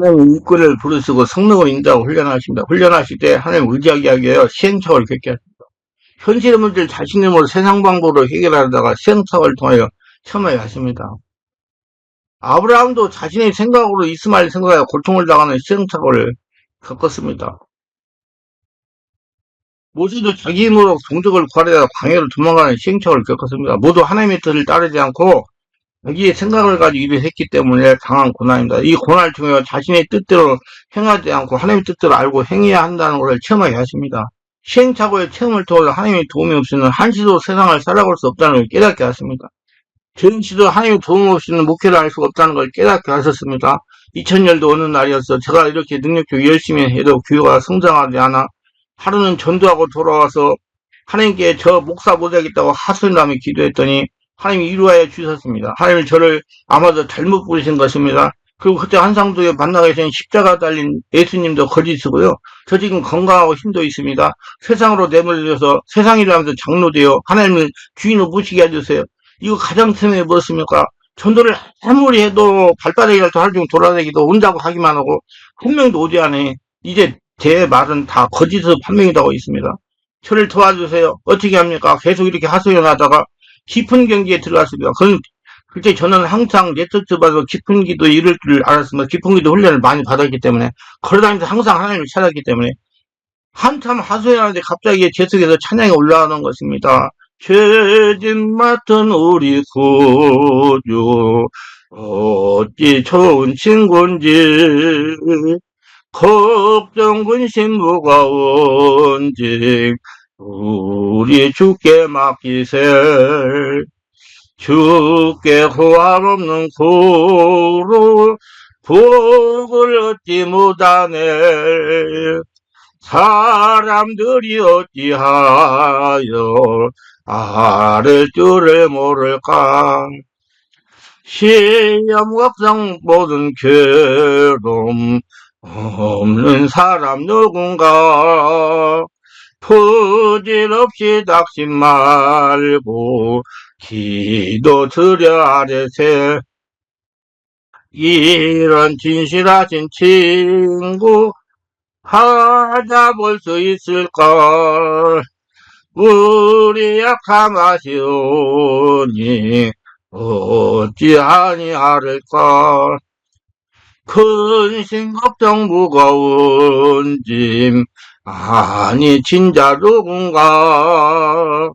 하나님 일꾼을 부르시고 성령을 인도하고 훈련하십니다. 훈련하실 때 하나님 의지하게 하기 위하여 시행착오를 겪게 하십니다. 현실의 문제를 자신의 힘으로 세상 방법으로 해결하다가 시행착오를 통하여 참아야 하십니다. 아브라함도 자신의 생각으로 이스마엘 생각하여 고통을 당하는 시행착오를 겪었습니다. 모세도 자기 힘으로 동족을 구하려다 광야로 도망가는 시행착오를 겪었습니다. 모두 하나님의 뜻을 따르지 않고 자기의 생각을 가지고 일을 했기 때문에 당한 고난입니다. 이 고난을 통해 자신의 뜻대로 행하지 않고 하나님의 뜻대로 알고 행해야 한다는 것을 체험하게 하십니다. 시행착오의 체험을 통해 하나님의 도움이 없이는 한시도 세상을 살아갈 수 없다는 걸 깨닫게 하십니다. 전시도 하나님의 도움 없이는 목회를 할 수가 없다는 걸 깨닫게 하셨습니다. 2000년도 어느 날이었어. 제가 이렇게 능력적으로 열심히 해도 교회가 성장하지 않아 하루는 전도하고 돌아와서 하나님께 저 목사 못하겠다고 하소연하며 기도했더니 하나님이 이루하여 주셨습니다. 하나님이 저를 아마도 잘못 부르신 것입니다. 그리고 그때 한상도에 만나 계신 십자가 달린 예수님도 거짓이고요. 저 지금 건강하고 힘도 있습니다. 세상으로 내몰려서 세상이라 하면서 장로되어 하나님을 주인으로 모시게 해주세요. 이거 가장 처음에 무엇입니까? 전도를 아무리 해도 발바닥이라도 하루 종일 돌아다니기도 온다고 하기만 하고 한 명도 오지 않으니 이제 제 말은 다 거짓으로 판명이라고 있습니다. 저를 도와주세요. 어떻게 합니까? 계속 이렇게 하소연하다가 깊은 경기에 들어갔습니다. 그때 저는 항상 네트워크 받아서 깊은 기도 이룰 줄 알았습니다. 깊은 기도 훈련을 많이 받았기 때문에 걸어다니면서 항상 하나님을 찾았기 때문에 한참 하소연하는데 갑자기 제 속에서 찬양이 올라오는 것입니다. 죄진 맡은 우리 구주 어찌 좋은 친구인지 걱정 근심 무거운지 우리 주께 맡기세. 주께 호함 없는 고로 복을 얻지 못하네. 사람들이 어찌하여 아를 줄을 모를까. 시험 걱정 모든 괴로움 없는 사람 누군가. 부질없이 닥심 말고 기도 드려 아뢰세. 이런 진실하신 친구 찾아볼 수 있을까. 우리 약함 아시오니 어찌하니 아를까. 근심 걱정 무거운 짐 아니 진짜 누군가.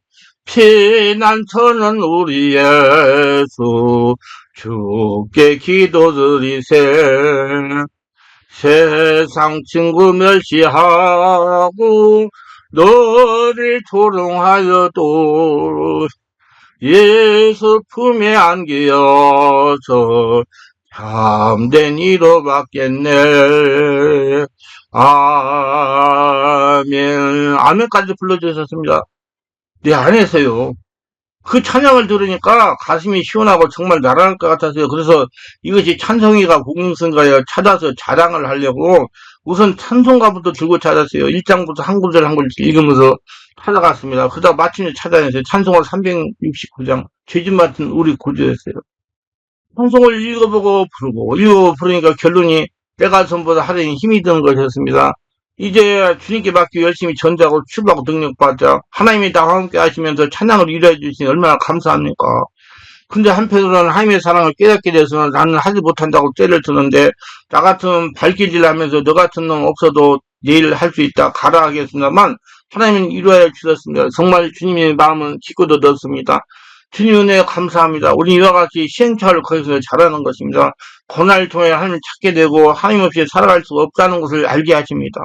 피난처는 우리 예수 주께 기도드리세. 세상 친구 멸시하고 너를 조롱하여도 예수 품에 안기어서 참된 이로 받겠네. 아멘. 아멘까지 불러주셨습니다. 내 안에서요. 그 찬양을 들으니까 가슴이 시원하고 정말 날아갈 것 같았어요. 그래서 이것이 찬송이가 복음서인가요? 찾아서 자랑을 하려고 우선 찬송가부터 들고 찾았어요. 1장부터 한 구절 한 구절 읽으면서 찾아갔습니다. 그러다 마침내 찾아냈어요. 찬송가 369장 죄짓 맡은 우리 구주였어요. 찬송을 읽어보고 부르니까 결론이 때가 전보다 하루에 힘이 드는 것이었습니다. 이제 주님께 맡기고 열심히 전도하고 출발하고 능력받자. 하나님이 나와 함께 하시면서 찬양을 이루어 주시니 얼마나 감사합니까? 근데 한편으로는 하나님의 사랑을 깨닫게 돼서 나는 하지 못한다고 째를 드는데 나 같은 발길질 하면서 너 같은 놈 없어도 내일 할 수 있다 가라 하겠습니다만 하나님은 이루어 주셨습니다. 정말 주님의 마음은 깊고도 넓습니다. 주님 은혜 감사합니다. 우리 이와 같이 시행착오를 거기서 잘하는 것입니다. 고난을 통해 하나님을 찾게 되고 하나님 없이 살아갈 수 없다는 것을 알게 하십니다.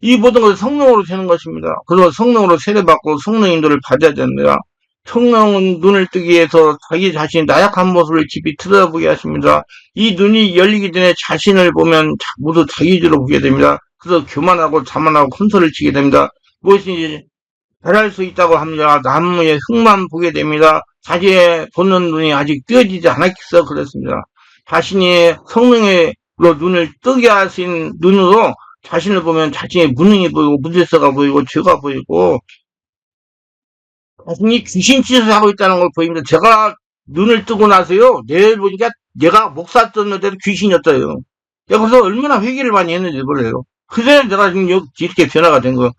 이 모든 것은 성령으로 되는 것입니다. 그래서 성령으로 세례받고 성령 인도를 받아야 됩니다. 성령은 눈을 뜨기 위해서 자기 자신의 나약한 모습을 깊이 들여다보게 하십니다. 이 눈이 열리기 전에 자신을 보면 모두 자기 위주로 보게 됩니다. 그래서 교만하고 자만하고 혼소를 치게 됩니다. 무엇인지 잘할 수 있다고 합니다. 나무의 흙만 보게 됩니다. 자기의 보는 눈이 아직 뜨여지지 않았겠어 그랬습니다. 자신이 성령으로 눈을 뜨게 하신 눈으로 자신을 보면 자신의 무능이 보이고 무질서가 보이고 죄가 보이고 자신이 귀신짓을 하고 있다는 걸 보입니다. 제가 눈을 뜨고 나서요 내일 보니까 내가 목사 떴는데도 귀신이었어요. 내가 그래서 얼마나 회개를 많이 했는지 몰라요. 그래서 내가 지금 이렇게 변화가 된 거.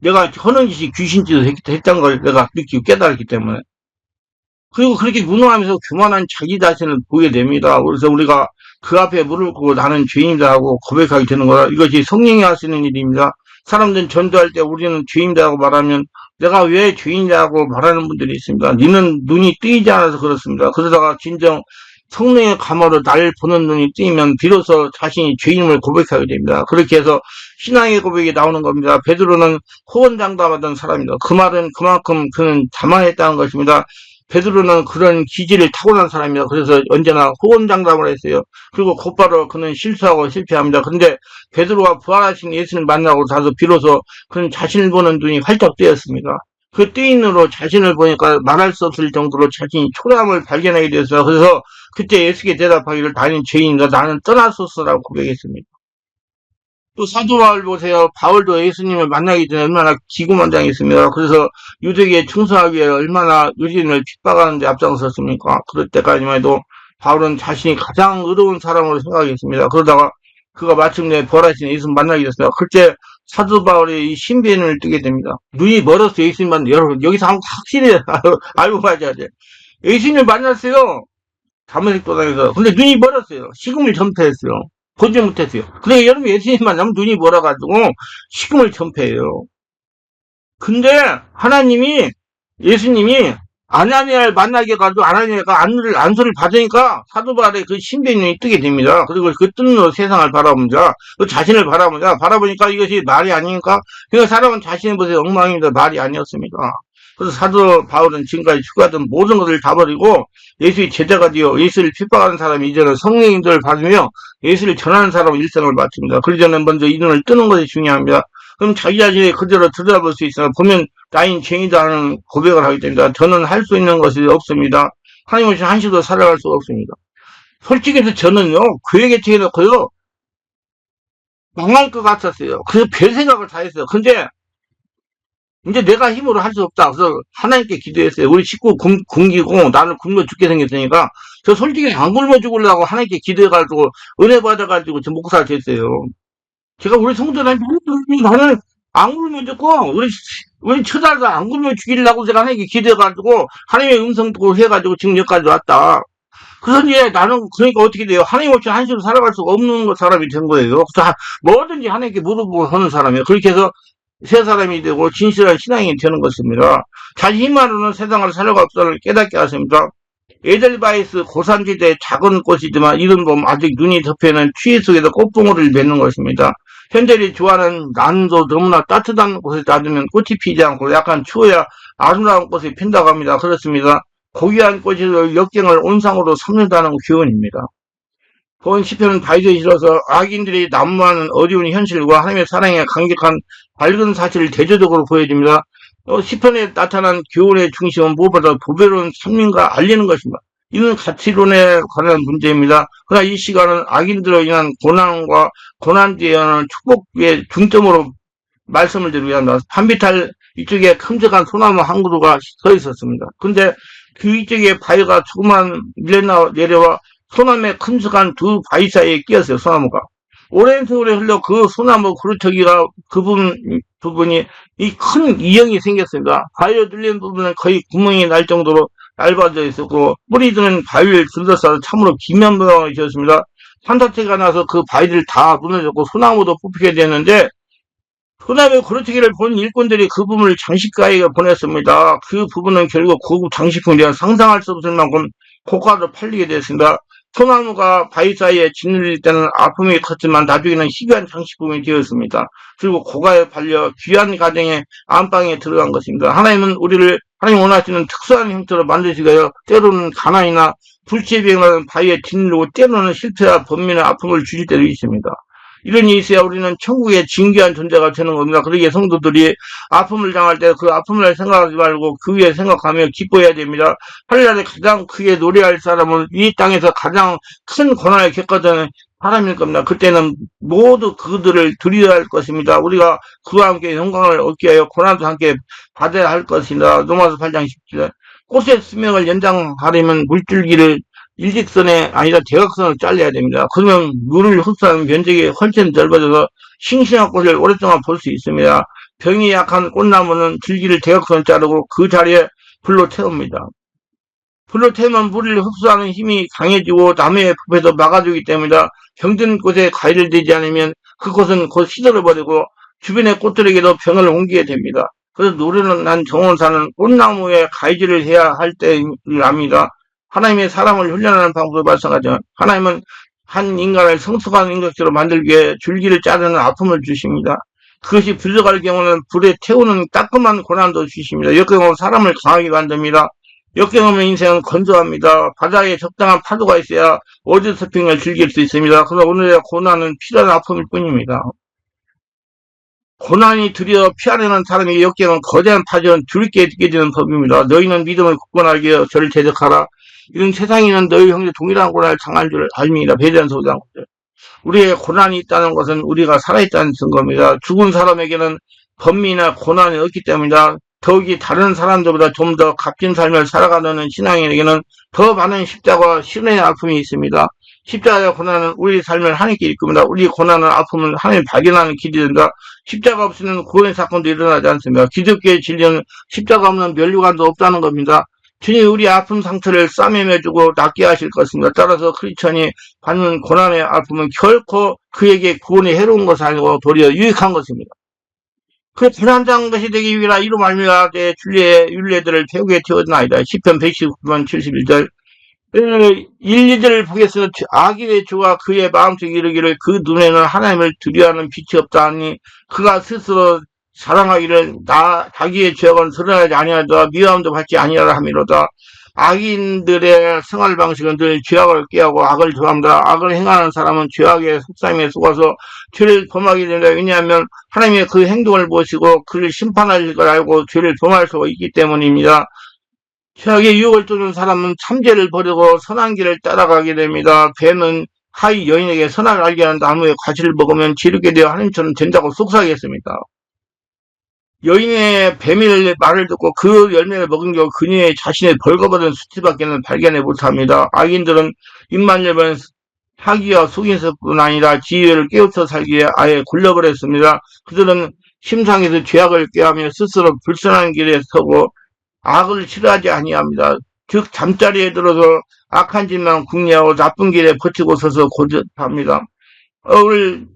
내가 하는 짓이 귀신짓을 했던 걸 내가 느끼고 깨달았기 때문에. 그리고 그렇게 무능하면서 교만한 자기 자신을 보게 됩니다. 그래서 우리가 그 앞에 무릎 꿇고 나는 죄인이다 하고 고백하게 되는 거라. 이것이 성령이 하시는 일입니다. 사람들은 전도할 때 우리는 죄인이다 하고 말하면 내가 왜 죄인이라고 말하는 분들이 있습니다. 니는 눈이 뜨이지 않아서 그렇습니다. 그러다가 진정 성령의 감화로 날 보는 눈이 뜨이면 비로소 자신이 죄인임을 고백하게 됩니다. 그렇게 해서 신앙의 고백이 나오는 겁니다. 베드로는 호언장담하던 사람입니다. 그 말은 그만큼 그는 자만했다는 것입니다. 베드로는 그런 기질을 타고난 사람입니다. 그래서 언제나 호언장담을 했어요. 그리고 곧바로 그는 실수하고 실패합니다. 근데 베드로가 부활하신 예수를 만나고 나서 비로소 그는 자신을 보는 눈이 활짝 뜨였습니다. 그 뜨인 눈으로 자신을 보니까 말할 수 없을 정도로 자신이 초라함을 발견하게 되었어요. 그래서 그때 예수께 대답하기를 나는 죄인이다. 나는 떠나소서라고 고백했습니다. 또 사도 바울 보세요. 바울도 예수님을 만나기 전에 얼마나 기고만장했습니다. 그래서 유대교에 충성하기 위해 얼마나 유대인을 핍박하는 데 앞장섰습니까? 그럴 때까지만 해도 바울은 자신이 가장 의로운 사람으로 생각했습니다. 그러다가 그가 마침내 부활하신 예수를 만나게 됐습니다. 그때 사도 바울의 이 신비의 뜨게 됩니다. 눈이 멀었어요. 예수님 만나. 여러분 여기서 한번 확실히 알고 가셔야 돼요. 예수님을 만났어요. 다메섹 도상에서. 근데 눈이 멀었어요. 식음을 전폐했어요. 보지 못했어요. 그래, 여러분 예수님 만나면 눈이 멀어가지고 식음을 전폐해요. 근데 하나님이, 예수님이 아나니아를 만나게 해가지고 아나니아가 안수를 받으니까 사도 바울의 그 신비의 눈이 뜨게 됩니다. 그리고 그 뜬 눈으로 세상을 바라봅니다. 그 자신을 바라봅니다. 바라보니까 이것이 말이 아니니까, 그러니까 사람은 자신을 보세요. 엉망입니다. 말이 아니었습니다. 그래서 사도 바울은 지금까지 추구하던 모든 것을 다 버리고 예수의 제자가 되어 예수를 핍박하는 사람이 이제는 성령의 인도를 받으며 예수를 전하는 사람의 일생을 마칩니다. 그러기 전에 먼저 이 눈을 뜨는 것이 중요합니다. 그럼 자기 자신이 그대로 들여다볼 수 있어요. 보면 나인 죄인이다 하는 고백을 하게 됩니다. 저는 할 수 있는 것이 없습니다. 하나님 없이 한시도 살아갈 수가 없습니다. 솔직히 해서 저는요, 교회 개척해놓고요, 망할 것 같았어요. 그래서 별 생각을 다 했어요. 근데 이제 내가 힘으로 할 수 없다. 그래서 하나님께 기도했어요. 우리 식구 굶기고 나는 굶어 죽게 생겼으니까 저 솔직히 안 굶어 죽으려고 하나님께 기도해가지고 은혜 받아가지고 저 목사가 됐어요. 제가 우리 성도들한테 나는 안 굶어 죽고 우리 처자도 안 굶어 죽이려고 제가 하나님께 기도해가지고 하나님의 음성 듣고 해가지고 지금 여기까지 왔다. 그래서 이제 나는 그러니까 어떻게 돼요? 하나님 없이 한시로 살아갈 수가 없는 사람이 된 거예요. 그래서 뭐든지 하나님께 물어보고 하는 사람이에요. 그렇게 해서 새 사람이 되고 진실한 신앙이 되는 것입니다. 자기 힘만으로는 세상을 살아갈 없음을 깨닫게 하십니다. 에델바이스 고산지대의 작은 꽃이지만 이런 봄 아직 눈이 덮여있는 추위 속에서 꽃봉오리를 맺는 것입니다. 현대인이 좋아하는 난도 너무나 따뜻한 곳에 놔두면 꽃이 피지 않고 약간 추워야 아름다운 꽃이 핀다고 합니다. 그렇습니다. 고귀한 꽃이 역경을 온상으로 삼는다는 교훈입니다. 본 시편은 다윗에 실어서 악인들이 난무하는 어려운 현실과 하나님의 사랑의 강력한 밝은 사실을 대조적으로 보여줍니다. 시편에 나타난 교훈의 중심은 무엇보다 보배로운 선민과 알리는 것입니다. 이는 가치론에 관한 문제입니다. 그러나 이 시간은 악인들로 인한 고난과 고난 뒤에 하는 축복의 중점으로 말씀을 드리기 합니다. 한비탈 이쪽에 큼직한 소나무 한 그루가 서 있었습니다. 근데 그 이쪽에 바위가 조그만 내려와 소나무의 큼직한 두 바위 사이에 끼었어요. 소나무가. 오랜 세월에 흘러 그 소나무 그루터기가 그 부분이 이 큰 이형이 생겼습니다. 바위로 뚫린 부분은 거의 구멍이 날 정도로 얇아져 있었고 뿌리들은 바위를 둘러싸서 참으로 기면 모양이 되었습니다. 산사태가 나서 그 바위들 다 무너졌고 소나무도 뽑히게 되었는데 소나무 그루터기를 본 일꾼들이 그 부분을 장식가에게 보냈습니다. 그 부분은 결국 고급 장식품에 대한 상상할 수 없을 만큼 고가로 팔리게 되었습니다. 소나무가 바위 사이에 짓눌릴 때는 아픔이 컸지만 나중에는 희귀한 장식품이 되었습니다. 그리고 고가에 팔려 귀한 가정의 안방에 들어간 것입니다. 하나님 원하시는 특수한 형태로 만드시기 위하여 때로는 가난이나 불치에 비행하는 바위에 짓누르고 때로는 실패와 번민의 아픔을 주실 때도 있습니다. 이런 일이 있어야 우리는 천국의 진귀한 존재가 되는 겁니다. 그러기에 성도들이 아픔을 당할 때 그 아픔을 생각하지 말고 그 위에 생각하며 기뻐해야 됩니다. 하늘나라에 가장 크게 노래할 사람은 이 땅에서 가장 큰 고난을 겪었던 사람일 겁니다. 그때는 모두 그들을 두려워야 할 것입니다. 우리가 그와 함께 영광을 얻기 위하여 고난도 함께 받아야 할 것입니다. 로마서 8장 17절. 꽃의 수명을 연장하려면 물줄기를 일직선에 아니라 대각선으로 잘라야 됩니다. 그러면 물을 흡수하는 면적이 훨씬 넓어져서 싱싱한 꽃을 오랫동안 볼 수 있습니다. 병이 약한 꽃나무는 줄기를 대각선으로 자르고 그 자리에 불로 태웁니다. 불로 태우면 물을 흡수하는 힘이 강해지고 나무의 부패도 막아주기 때문에 병든 꽃에 가위를 대지 않으면 그 꽃은 곧 시들어버리고 주변의 꽃들에게도 병을 옮기게 됩니다. 그래서 노련한 난 정원사는 꽃나무에 가위질을 해야 할 때를 압니다. 하나님의 사람을 훈련하는 방법을 말씀하죠. 하나님은 한 인간을 성숙한 인격체로 만들기 위해 줄기를 자르는 아픔을 주십니다. 그것이 부족할 경우는 불에 태우는 따끔한 고난도 주십니다. 역경은 사람을 강하게 만듭니다. 역경하면 인생은 건조합니다. 바다에 적당한 파도가 있어야 워드서핑을 즐길 수 있습니다. 그러나 오늘의 고난은 필요한 아픔일 뿐입니다. 고난이 두려워 피하려는 사람에게 역경은 거대한 파전은 두렵게 느껴지는 법입니다. 너희는 믿음을 굳건하게 하여 저를 대적하라. 이런 세상에는 너희 형제 동일한 고난을 당할 줄 알미니라. 베드로전서 5장 9절. 우리의 고난이 있다는 것은 우리가 살아있다는 증거입니다. 죽은 사람에게는 번민이나 고난이 없기 때문이다. 더욱이 다른 사람들보다 좀 더 값진 삶을 살아가는 신앙인에게는 더 많은 십자가와 신의 아픔이 있습니다. 십자가의 고난은 우리 삶을 하나님께 이끕니다. 우리 고난은 아픔은 하나님 발견하는 길이 된다. 십자가 없이는 구원의 사건도 일어나지 않습니다. 기독교의 진리는 십자가 없는 면류관도 없다는 겁니다. 주님이 우리 아픔 상처를 싸매매주고 낫게 하실 것입니다. 따라서 크리스천이 받는 고난의 아픔은 결코 그에게 구원이 해로운 것이 아니고 도리어 유익한 것입니다. 그 고난당한 것이 되기 위하여 이로 말미암아 내 진리의 윤례들을 배우게 되었나이다. 시편 119편 71절. 1, 2절을 보겠으나 악인의 주가 그의 마음속에 이르기를 그 눈에는 하나님을 두려워하는 빛이 없다 하니 그가 스스로 사랑하기를 자기의 죄악은 드러나지 아니하다 미워함도 받지 아니하라 함이로다. 악인들의 생활 방식은 늘 죄악을 꾀하고 악을 좋아합니다. 악을 행하는 사람은 죄악의 속삭임에 속아서 죄를 범하게 된다. 왜냐하면 하나님의 그 행동을 보시고 그를 심판하실 걸 알고 죄를 범할 수 있기 때문입니다. 죄악의 유혹을 쫓는 사람은 참죄를 버리고 선한 길을 따라가게 됩니다. 뱀은 하위 여인에게 선악을 알게 하는 나무의 과실을 먹으면 지르게 되어 하나님처럼 된다고 속삭였습니다. 여인의 뱀의 말을 듣고 그 열매를 먹은 경우 그녀의 자신의 벌거벗은 수치밖에는 발견을 못합니다. 악인들은 입만 열면 사기와 속임수뿐 아니라 지혜를 깨우쳐 살기에 아예 굴려버렸습니다. 그들은 심상에서 죄악을 꾀하며 스스로 불선한 길에 서고 악을 싫어하지 아니합니다. 즉 잠자리에 들어서 악한 짓만 궁리하고 나쁜 길에 버티고 서서 고집합니다. 오늘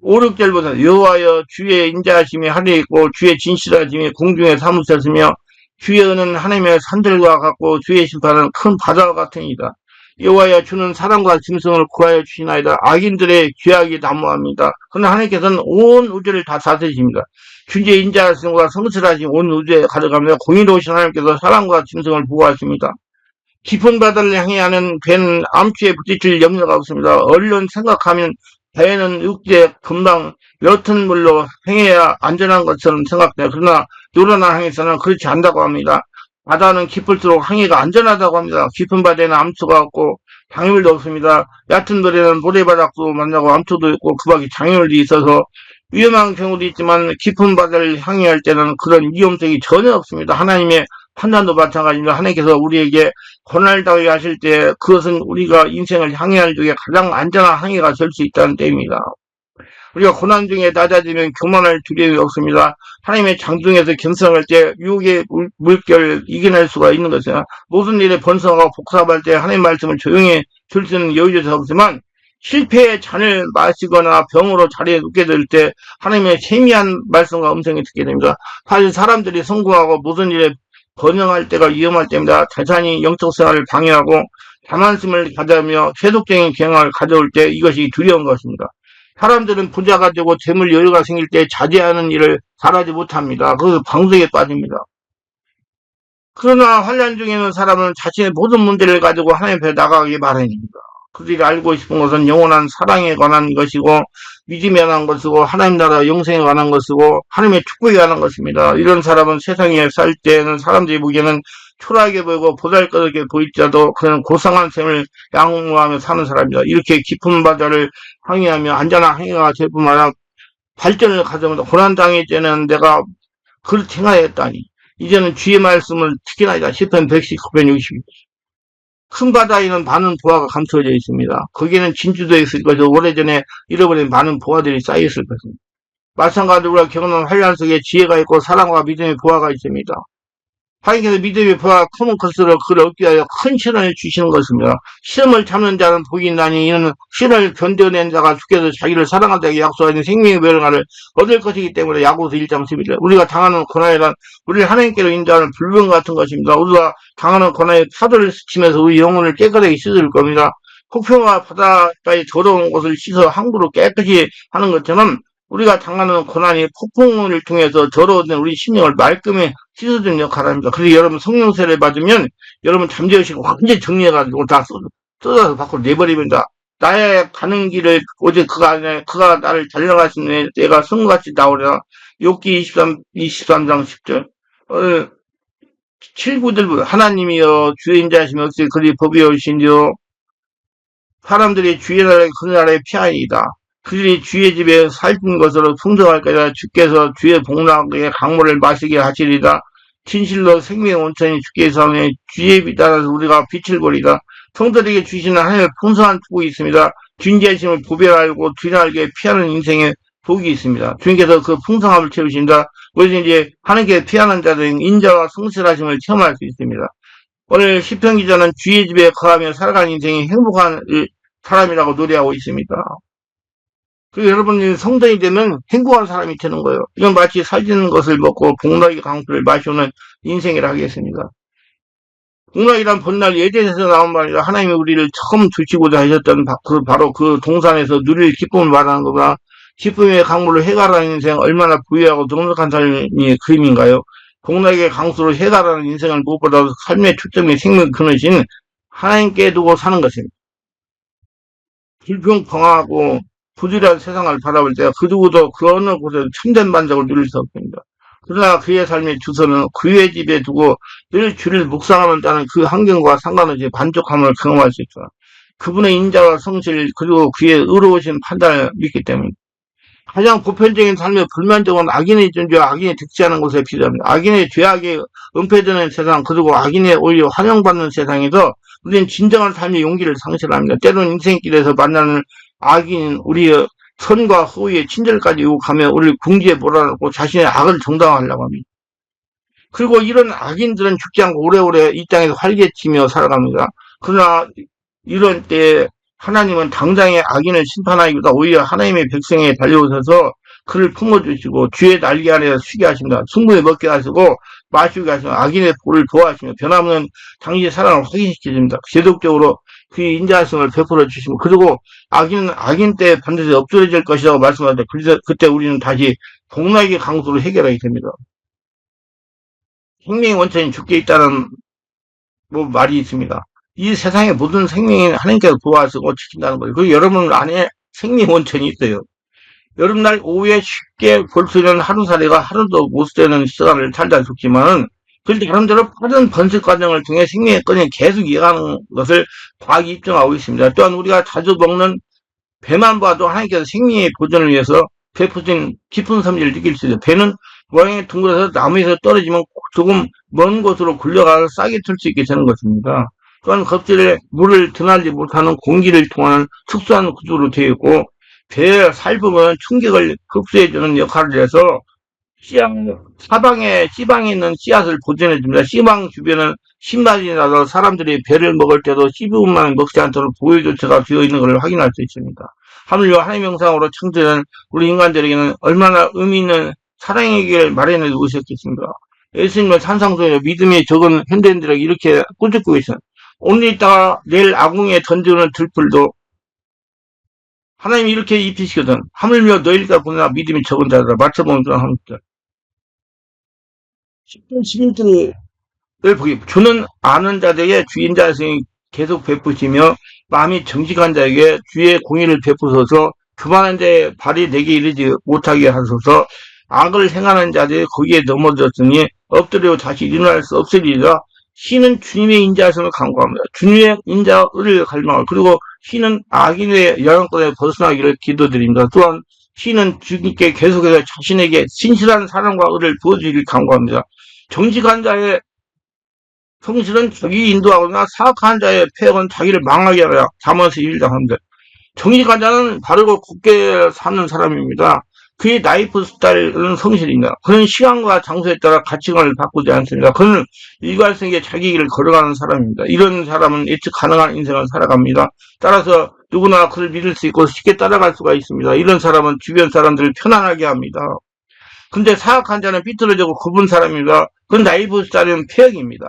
5, 6절보다 여호와여 주의 인자하심이 하늘에 있고 주의 진실하심이 공중에 사무쳤으며 주의 은은 하나님의 산들과 같고 주의 심판은 큰 바다와 같으니이다. 여호와여 주는 사랑과 짐승을 구하여 주시나이다. 악인들의 죄악이 난무합니다. 그러나 하나님께서는 온 우주를 다 다스리십니다. 주의 인자하심과 성실하심 온 우주에 가져가며 공의로우신 하나님께서 사랑과 짐승을 보호하십니다. 깊은 바다를 향해 하는 배는 암초에 부딪힐 염려가 없습니다. 얼른 생각하면 배는 육지에 금방 옅은 물로 행해야 안전한 것처럼 생각돼요. 그러나 노련한 항해에서는 그렇지 않다고 합니다. 바다는 깊을수록 항해가 안전하다고 합니다. 깊은 바다에는 암초가 없고 장애물도 없습니다. 얕은 물에는 모래바닥도 만나고 암초도 있고 그 밖에 장애물도 있어서 위험한 경우도 있지만 깊은 바다를 항해할 때는 그런 위험성이 전혀 없습니다. 하나님의 판단도 마찬가지입니다. 하나님께서 우리에게 고난을 당하게 하실 때 그것은 우리가 인생을 항해할 중에 가장 안전한 항해가 될 수 있다는 때입니다. 우리가 고난 중에 낮아지면 교만할 두려움이 없습니다. 하나님의 장중에서 겸손할 때 유혹의 물결을 이겨낼 수가 있는 것이야. 모든 일에 번성하고 복잡할 때 하나님의 말씀을 조용히 줄 수 있는 여유조차 없지만 실패의 잔을 마시거나 병으로 자리에 눕게 될 때 하나님의 세미한 말씀과 음성이 듣게 됩니다. 사실 사람들이 성공하고 모든 일에 번영할 때가 위험할 때입니다. 자산이 영적 생활을 방해하고 자만심을 가져오며 세속적인 경향을 가져올 때 이것이 두려운 것입니다. 사람들은 부자가 되고 재물 여유가 생길 때 자제하는 일을 잘하지 못합니다. 그래서 방송에 빠집니다. 그러나 환난 중에는 사람은 자신의 모든 문제를 가지고 하나님 앞에 나가기 마련입니다. 그들이 알고 싶은 것은 영원한 사랑에 관한 것이고 믿음에 관한 것이고 하나님 나라 영생에 관한 것이고 하나님의 축복에 관한 것입니다. 이런 사람은 세상에 살 때는 사람들이 보기에는 초라하게 보이고 보잘것없게 보일지라도 그는 고상한 셈을 양호하며 사는 사람입니다. 이렇게 깊은 바다를 항해하며 안전한 항해가 될 뿐만 아니라 발전을 가져옵니다. 고난당할 때는 내가 그렇게 행하였다니 이제는 주의 말씀을 지키나이다. 시편 119편 60. 큰 바다에는 많은 보화가 감춰져 있습니다. 거기에는 진주도 있을 것이고 오래전에 잃어버린 많은 보화들이 쌓여 있을 것입니다. 마찬가지로 우리가 경험한 환란 속에 지혜가 있고 사랑과 믿음의 보화가 있습니다. 하나님께서 믿음의 보화가 크면 클수록 그를 얻기 위하여 큰 시련을 주시는 것입니다. 시험을 참는 자는 복이 있나니 이는 시련을 견뎌낸 자가 주께서 자기를 사랑한 자에게 약속하신 생명의 멸망을 얻을 것이기 때문에 야고보서 1장 11절. 우리가 당하는 고난이란 우리를 하나님께로 인도하는 불병 같은 것입니다. 우리가 당하는 고난에 파도를 스치면서 우리 영혼을 깨끗하게 씻을 겁니다. 폭풍과 바다까지 더러운 곳을 씻어 항구로 깨끗이 하는 것처럼 우리가 당하는 고난이 폭풍을 통해서 더러워진 우리 심령을 말끔히 씻어주는 역할을 합니다. 그래서 여러분 성령세를 받으면 여러분 잠재의식을 완전히 정리해가지고 다 쏟아서 밖으로 내버립니다. 나의 가는 길을 오직 그가 나를 달려가시는 내가 승같이 나오려. 욥기 23장 10절. 7구절 하나님이여 주의 인자하시며 어찌 그리 법이오신지요. 사람들이 주의 나라에 그 나라에 피하이다. 그들이 주의 집에 살핀 것으로 풍성할 것이라. 주께서 주의 복락의 강물을 마시게 하시리다. 진실로 생명의 온천이 주께서 하니 주의 빛 따라서 우리가 빛을 보리다. 성도들에게 주시는 하나님의 풍성한 축복이 있습니다. 주인자이심을 보배를 알고 주인 알게 피하는 인생에 복이 있습니다. 주님께서 그 풍성함을 채우신다. 그래서 이제 하나님께 피하는 자들은 인자와 성실하심을 체험할 수 있습니다. 오늘 시편 기자는 주의 집에 거하며 살아가는 인생이 행복한 사람이라고 노래하고 있습니다. 그리고 여러분이 성도이 되면 행복한 사람이 되는 거예요. 이건 마치 살찌는 것을 먹고 복락의 강수를 마시는 인생이라 하겠습니다. 복락이란 본날 예전에서 나온 말이라. 하나님이 우리를 처음 두시고자 하셨던 바로 그 동산에서 누릴 기쁨을 말하는 거구나. 기쁨의 강물을 해가라는 인생 얼마나 부유하고 넉넉한 삶이 그림인가요? 복락의 강수로 해가라는 인생을 무엇보다 삶의 초점이 생명 근원이신 하나님께 두고 사는 것입니다. 불평등하고 부지런한 세상을 바라볼 때 그 누구도 그 어느 곳에서 참된 만족을 누릴 수 없습니다. 그러나 그의 삶의 주소는 그의 집에 두고 늘 주를 묵상하는 자는 그 환경과 상관없이 만족함을 경험할 수 있다. 그분의 인자와 성실 그리고 그의 의로우신 판단을 믿기 때문입니다. 가장 보편적인 삶의 불만족은 악인의 존재와 악인이 득세하는 곳에 필요합니다. 악인의 죄악이 은폐되는 세상 그리고 악인의 오히려 환영받는 세상에서 우리는 진정한 삶의 용기를 상실합니다. 때로는 인생길에서 만나는 악인 우리의 선과 허위의 친절까지 유혹하며 우리를 궁지에 몰아넣고 자신의 악을 정당화하려고 합니다. 그리고 이런 악인들은 죽지 않고 오래오래 이 땅에서 활개치며 살아갑니다. 그러나 이런 때 하나님은 당장의 악인을 심판하기보다 오히려 하나님의 백성에 달려오셔서 그를 품어주시고 주의 날개 아래에 쉬게 하십니다. 충분히 먹게 하시고 마시게 하시고 악인의 볼을 보호하시며 변함없는 당신의 사랑을 확인시켜줍니다. 계속적으로 그의 인자하심을 베풀어 주시고 그리고 악인은 악인 때 반드시 엎드려질 것이라고 말씀하셨는데 그때 우리는 다시 복락의 강수로 해결하게 됩니다. 생명의 원천이 주께 있다는 말이 있습니다. 이 세상의 모든 생명이 하나님께서 도와주고 지킨다는 거예요. 그리고 여러분 안에 생명 원천이 있어요. 여름날 오후에 쉽게 볼 수 있는 하루살이가 하루도 못 쓰는 시간을 살다 죽지만은 그런데 나름대로 빠른 번식 과정을 통해 생명의 끈이 계속 이어가는 것을 과학이 입증하고 있습니다. 또한 우리가 자주 먹는 배만 봐도 하나님께서 생명의 보존을 위해서 베푸신 깊은 섭리를 느낄 수 있어요. 배는 모양이 둥글어서 나무에서 떨어지면 조금 먼 곳으로 굴려가서 싹이 틀 수 있게 되는 것입니다. 또한 껍질에 물을 드나지 못하는 공기를 통하는 특수한 구조로 되어 있고 배의 살부분은 충격을 흡수해주는 역할을 해서 사방에 씨방에 있는 씨앗을 보존해줍니다. 씨방 주변은 신맛이 나서 사람들이 배를 먹을 때도 씨 부분만 먹지 않도록 보호 조처가 되어 있는 것을 확인할 수 있습니다. 하물며 하나님의 형상으로 창조된 우리 인간들에게는 얼마나 의미 있는 사랑의 길을 마련해 두셨겠습니까? 예수님은 산상수훈에 믿음이 적은 현대인들에게 이렇게 꾸짖고 있어요. 오늘 있다가 내일 아궁이에 던지는 들풀도 하나님이 이렇게 입히시거든. 하물며 너희가 보내나 믿음이 적은 자들아. 마태복음 1장 11절을 보기. 주는 아는 자들에게 주인 자성이 계속 베푸시며 마음이 정직한 자에게 주의 공의를 베푸소서. 그만한 자의 발이 내게 이르지 못하게 하소서. 악을 행하는 자들이 거기에 넘어졌으니 엎드려 다시 일어날 수 없으리라. 신은 주님의 인자성을 간구합니다. 주님의 인자를 갈망하고 그리고 신은 악인의 영향권에 벗어나기를 기도드립니다. 또한 신은 주님께 계속해서 자신에게 신실한 사랑과 의를 부어주기를 간구합니다. 정직한 자의 성실은 자기 인도하거나 사악한 자의 폐역은 자기를 망하게 하라. 잠언서 1장 3절. 정직한 자는 바르고 곱게 사는 사람입니다. 그의 라이프 스타일은 성실입니다. 그는 시간과 장소에 따라 가치관을 바꾸지 않습니다. 그는 일관성에 자기 길을 걸어가는 사람입니다. 이런 사람은 예측 가능한 인생을 살아갑니다. 따라서 누구나 그를 믿을 수 있고 쉽게 따라갈 수가 있습니다. 이런 사람은 주변 사람들을 편안하게 합니다. 근데 사악한 자는 삐뚤어지고 굽은 사람입니다. 그건 라이프 스타일은 폐역입니다.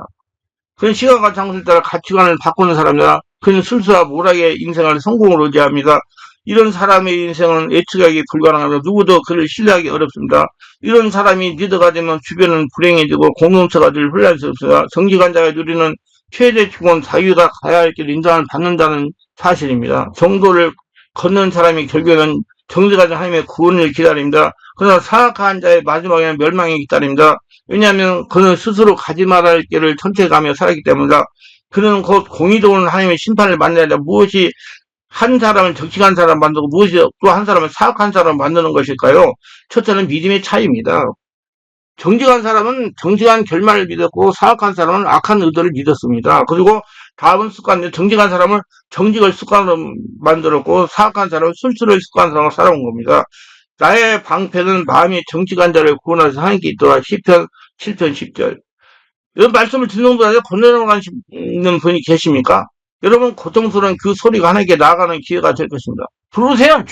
그는 시간과 장소에 따라 가치관을 바꾸는 사람이다. 그는 술수와 모락의 인생을 성공을 의지합니다. 이런 사람의 인생은 예측하기 불가능하다. 누구도 그를 신뢰하기 어렵습니다. 이런 사람이 리더가 되면 주변은 불행해지고 공동체가 늘 혼란스럽습니다. 정직한 자가 누리는 최대 축은 자기가 가야 할 길 인정을 받는다는 사실입니다. 정도를 걷는 사람이 결국에는 정직한 하나님의 구원을 기다립니다. 그러나 사악한 자의 마지막에는 멸망이 기다립니다. 왜냐하면 그는 스스로 가지 말아야 할 길을 천천히 가며 살았기 때문이다. 그는 곧 공의로운 하나님의 심판을 만나야 한다. 무엇이 한 사람을 정직한 사람 만들고 무엇이 또 한 사람을 사악한 사람 만드는 것일까요? 첫째는 믿음의 차이입니다. 정직한 사람은 정직한 결말을 믿었고 사악한 사람은 악한 의도를 믿었습니다. 그리고 다음은 습관, 정직한 사람은 정직을 습관으로 만들었고 사악한 사람은 술수를 습관으로 살아온 겁니다. 나의 방패는 마음이 정직한 자를 구원하셔서 하나님께 있더라. 시편 7편 10절. 이런 말씀을 듣는 분한테 건너가시는 분이 계십니까? 여러분 고통스러운 그 소리가 하나님께 나아가는 기회가 될 것입니다. 부르세요.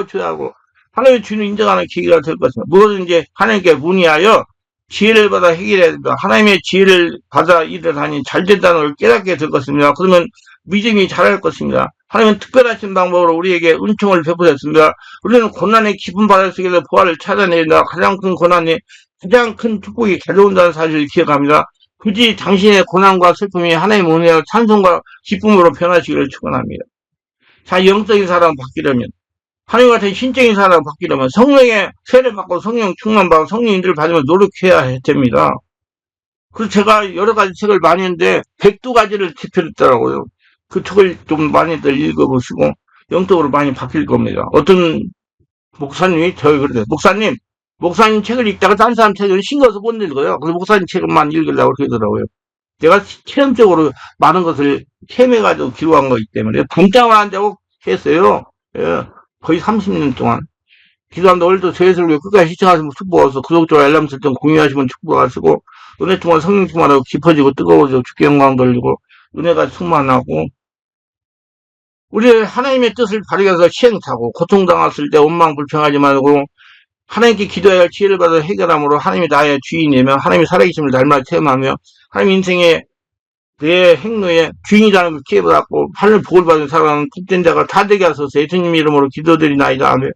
죄하고 하나님의 주인을 인정하는 기회가 될 것입니다. 무엇인지 하나님께 문의하여 지혜를 받아 해결해야 된다. 하나님의 지혜를 받아 일을 하니 잘 된다는 걸 깨닫게 될 것입니다. 그러면 믿음이 자랄 것입니다. 하나님은 특별하신 방법으로 우리에게 은총을 베푸셨습니다. 우리는 고난의 깊은 바다 속에서 보화를 찾아내야 가장 큰 고난이 가장 큰 축복이 가져온다는 사실을 기억합니다. 굳이 당신의 고난과 슬픔이 하나님의 은혜와 찬송과 기쁨으로 변하시기를 축원합니다. 자, 영적인 사람 바뀌려면 하나님 같은 신적인 사람 바뀌려면 성령의 세례 받고 성령 충만 받고 성령 인도를 받으면 노력해야 됩니다. 그래서 제가 여러 가지 책을 많이 했는데 102가지를 대표했더라고요. 그 책을 좀 많이들 읽어보시고 영적으로 많이 바뀔 겁니다. 어떤 목사님이 저희 그러대요. 목사님 책을 읽다가 다른 사람 책을 신겨서 못 읽어요. 그래서 목사님 책만 읽으려고 그러더라고요. 내가 체험적으로 많은 것을 체험해가지고 기록한 거기 때문에 분장을 한다고 했어요. 예, 거의 30년 동안. 기도합니다. 오늘도 저예술교 끝까지 시청하시면 축복하셔서 구독자와 알람 설정 공유하시면 축복하시고 은혜 통한 성령 충만하고 깊어지고 뜨거워지고 주께 영광 돌리고 은혜가 충만하고 우리 하나님의 뜻을 발휘해서 시행착오 고통당했을 때 원망 불평하지 말고 하나님께 기도해야 할 지혜를 받아 해결함으로 하나님이 나의 주인이며 하나님이 살아계심을 날마다 체험하며 하나님 인생의 내 행로의 주인이라는 걸 기회받았고 하늘 복을 받은 사람은 복된 자가 다 되게 하소서 예수님 이름으로 기도드리나이다. 아멘.